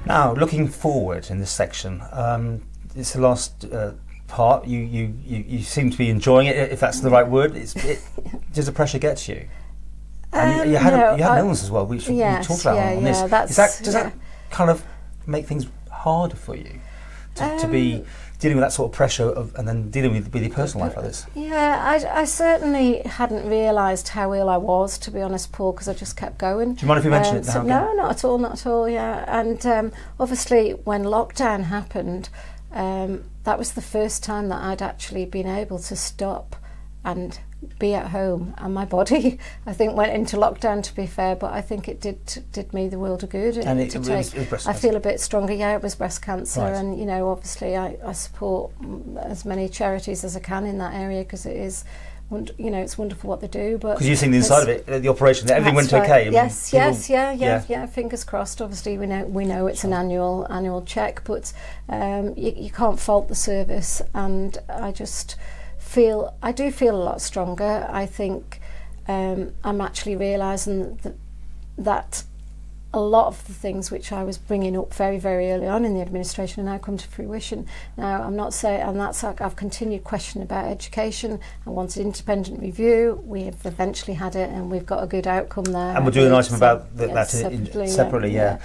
Now, looking forward in this section, it's the last part. You seem to be enjoying it, if that's the right word. Does the pressure get to you? And you had an illness as well, which we talked about on this. Does that kind of make things harder for you to be dealing with that sort of pressure and then dealing with your personal life like this? Yeah, I certainly hadn't realised how ill I was, to be honest, Paul, because I just kept going. Do you mind if you mention it now? No, not at all, yeah. And obviously when lockdown happened, that was the first time that I'd actually been able to stop and be at home, and my body, I think, went into lockdown, to be fair, but I think it did me the world of good. And it was breast cancer. I feel a bit stronger. Yeah, it was breast cancer, right. And obviously I support as many charities as I can in that area, because it is, it's wonderful what they do. But because you've seen the inside of it, the operation, everything went right. okay. Yeah. Fingers crossed. Obviously, we know it's an annual check, but you can't fault the service, and I do feel a lot stronger. I think I'm actually realising that a lot of the things which I was bringing up very, very early on in the administration are now come to fruition. Now, I'm not saying, and that's like I've continued questioning about education. I wanted independent review. We have eventually had it, and we've got a good outcome there. And we'll do an item about that separately. Yeah.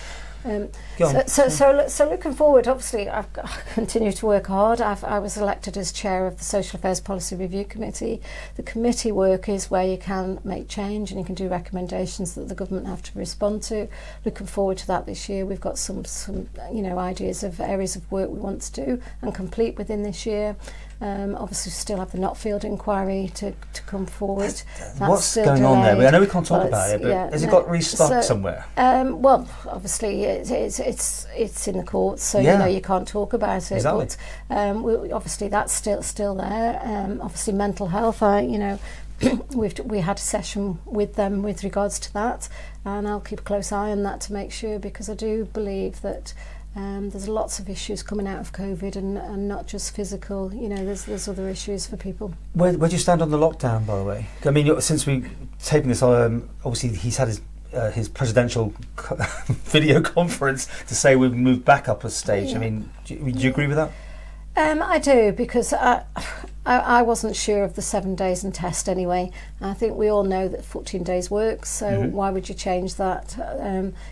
So looking forward, obviously I continue to work hard. I was elected as chair of the Social Affairs Policy Review Committee. The committee work is where you can make change and you can do recommendations that the government have to respond to. Looking forward to that this year. We've got some ideas of areas of work we want to do and complete within this year. Obviously, we still have the Notfield inquiry to come forward. What's going on there? I know we can't talk about it, but has it got restuck somewhere? Well, obviously, it's in the courts, so you can't talk about it. Exactly. But obviously, that's still there. Obviously, mental health. We had a session with them with regards to that, and I'll keep a close eye on that to make sure, because I do believe that. There's lots of issues coming out of COVID, and not just physical. There's other issues for people. Where do you stand on the lockdown, by the way? I mean, since we taping this, obviously he's had his presidential video conference to say we've moved back up a stage. Yeah. I mean, do you agree with that? I do, because I wasn't sure of the 7 days and test anyway. I think we all know that 14 days works, so why would you change that?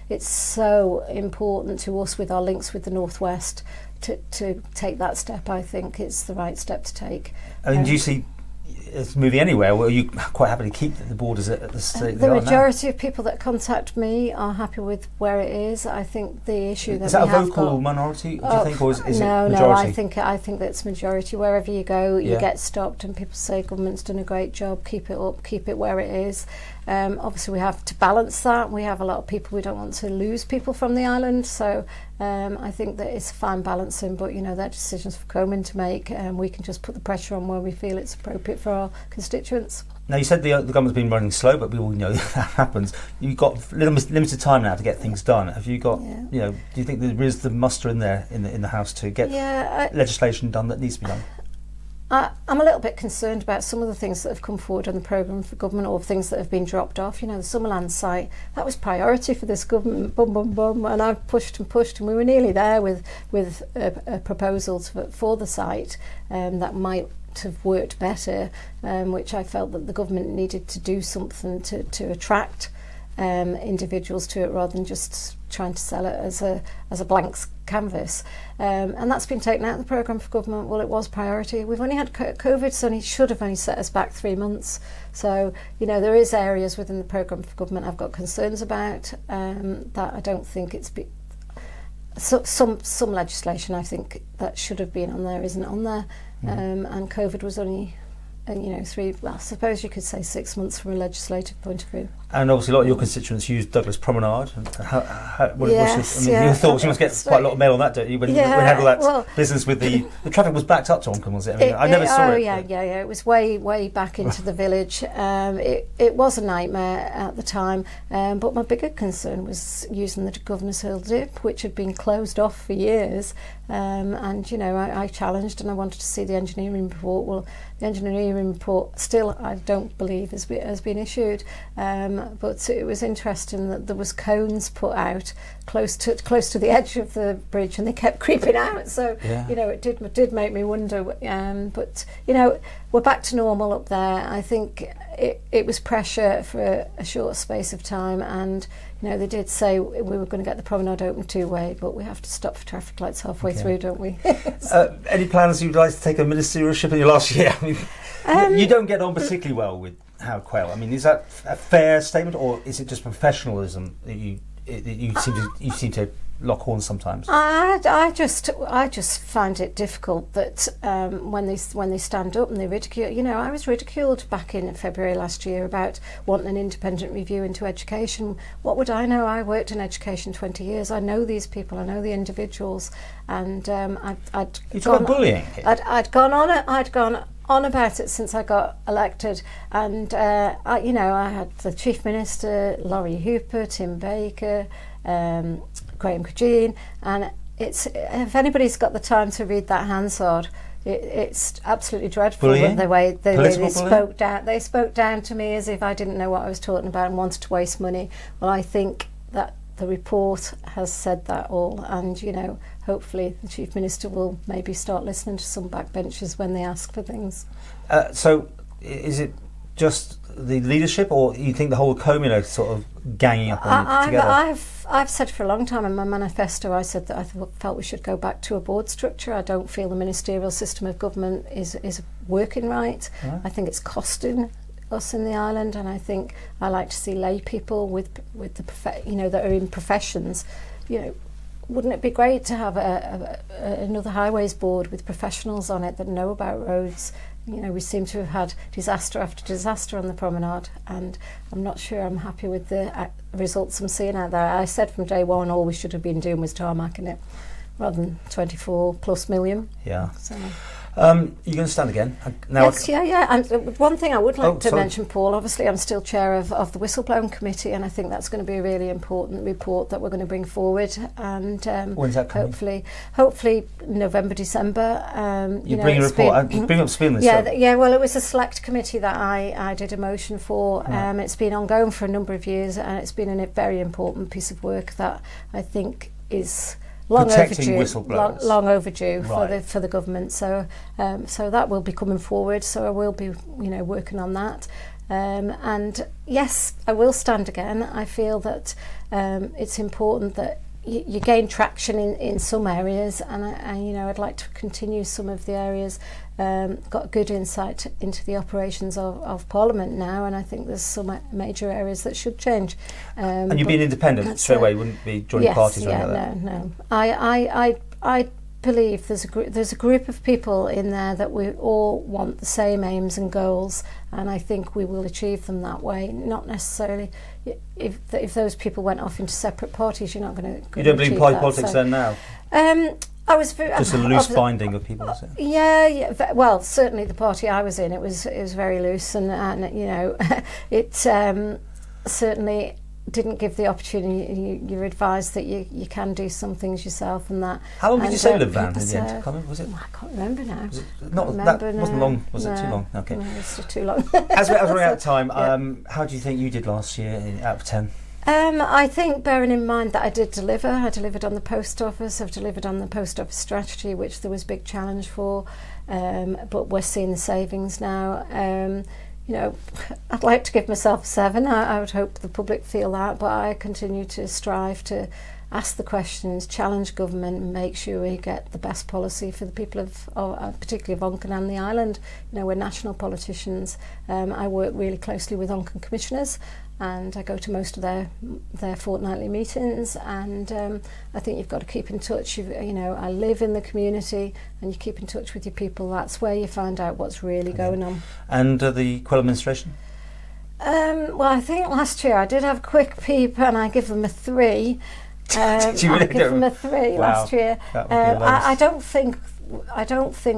It's so important to us with our links with the Northwest to take that step. I think it's the right step to take. I mean, do you see it's moving anywhere, or are you quite happy to keep the borders at the state the majority of people that contact me are happy with where it is. I think the issue is that a vocal minority, do you think, or is it majority? No, I think that's majority. Wherever you go, you get stopped, and people say government's done a great job, keep it up, keep it where it is. Obviously we have to balance that. We have a lot of people, we don't want to lose people from the island, so I think that it's fine balancing, but that decision's for Coleman to make, and we can just put the pressure on where we feel it's appropriate for our constituents. Now, you said the government's been running slow, but we all know that happens. You've got limited time now to get things done. Have you got, do you think there is the muster in there in the House to get legislation done that needs to be done? I'm a little bit concerned about some of the things that have come forward on the programme for government, or things that have been dropped off. The Summerland site, that was priority for this government, and I've pushed, and we were nearly there with a proposal for the site that might have worked better, which I felt that the government needed to do something to attract individuals to it, rather than just trying to sell it as a blank canvas, and that's been taken out of the programme for government. Well, it was priority. We've only had COVID, so it should have only set us back 3 months. So there is areas within the programme for government I've got concerns about, that I don't think it's some legislation I think that should have been on there isn't on there, and COVID was only I suppose you could say 6 months from a legislative point of view. And obviously a lot of your constituents use Douglas Promenade. Your thoughts? You must get quite a lot of mail on that, don't you? When you had all that business with the traffic was backed up to Onchan, was it? I never saw it. Yeah. It was way back into the village. It was a nightmare at the time, but my bigger concern was using the Governor's Hill dip, which had been closed off for years. And I challenged, and I wanted to see the engineering report. Well, the engineering report still, I don't believe, has been issued. But it was interesting that there was cones put out close to the edge of the bridge, and they kept creeping out. So it did make me wonder. But we're back to normal up there. I think it was pressure for a short space of time, and they did say we were going to get the promenade open two-way, but we have to stop for traffic lights halfway through, don't we? Any plans you'd like to take a ministerialship in your last year? I mean, you don't get on particularly well with Howard Quayle. I mean, is that a fair statement, or is it just professionalism that you seem to lock horns sometimes? I just find it difficult that when they stand up and they ridicule. I was ridiculed back in February last year about wanting an independent review into education. What would I know? I worked in education 20 years. I know these people. I know the individuals, and I'd you talk about bullying. I'd gone on about it since I got elected, and I had the Chief Minister, Laurie Hooper, Tim Baker, Graham Cudgeen, and if anybody's got the time to read that Hansard, it's absolutely dreadful. The way they spoke down. They spoke down to me as if I didn't know what I was talking about and wanted to waste money. Well, I think that the report has said that all, and hopefully the Chief Minister will maybe start listening to some backbenchers when they ask for things. So is it just the leadership, or you think the whole Comino sort of ganging up on together? I've said for a long time in my manifesto, I said that I felt we should go back to a board structure. I don't feel the ministerial system of government is working right. I think it's costing us in the island, and I think I like to see lay people with the that are in professions. Wouldn't it be great to have another highways board with professionals on it that know about roads? We seem to have had disaster after disaster on the promenade, and I'm not sure I'm happy with the results I'm seeing out there. I said from day one all we should have been doing was tarmacking it rather than 24 plus million. Yeah. So. You're going to stand again? Yes, yeah. And one thing I would like to mention, Paul, obviously I'm still chair of the whistleblowing committee, and I think that's going to be a really important report that we're going to bring forward. And when's that coming? Hopefully November, December. You bring a report. Bring up speed on this. Yeah. Well, it was a select committee that I did a motion for. Right. It's been ongoing for a number of years, and it's been a very important piece of work that I think is long overdue for the government. So that will be coming forward. So I will be working on that. And yes, I will stand again. I feel that it's important that you gain traction in some areas, and I'd like to continue some of the areas. Got good insight into the operations of Parliament now, and I think there's some major areas that should change. And you'd be an independent straight away, you wouldn't be joining parties or anything like that? No. I believe there's a group of people in there that we all want the same aims and goals, and I think we will achieve them that way. Not necessarily if those people went off into separate parties, you're not going to. You don't believe in party politics then now? I was just a loose binding of people, is it? Yeah. Well, certainly the party I was in, it was very loose, and it certainly didn't give the opportunity. You're advised that you can do some things yourself, and that. How long did you say live van in the end? Was it? I can't remember now. Was it wasn't long. Was it too long? Okay. No, it's too long. As we're running out of time, how do you think you did last year out of 10? I think, bearing in mind that I delivered on the post office, I've delivered on the post office strategy, which there was big challenge for, but we're seeing the savings now. I'd like to give myself a 7. I would hope the public feel that, but I continue to strive to ask the questions, challenge government, and make sure we get the best policy for the people of particularly of Onchan and the island. We're national politicians. I work really closely with Onchan commissioners, and I go to most of their fortnightly meetings, and I think you've got to keep in touch. I live in the community, and you keep in touch with your people. That's where you find out what's really going on. And the Quayle administration? Well, I think last year I did have a quick peep, and I give them a 3. Did you really I give them a 3 last year. I don't think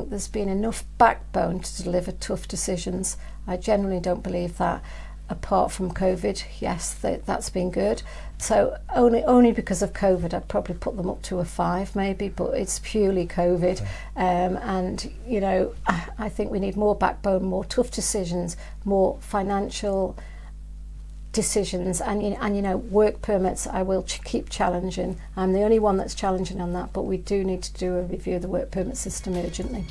there's been enough backbone to deliver tough decisions. I generally don't believe that. Apart from COVID, yes, that's been good. So only because of COVID, I'd probably put them up to a 5 maybe, but it's purely COVID. And I think we need more backbone, more tough decisions, more financial decisions, and you know, work permits I will keep challenging. I'm the only one that's challenging on that, but we do need to do a review of the work permit system urgently.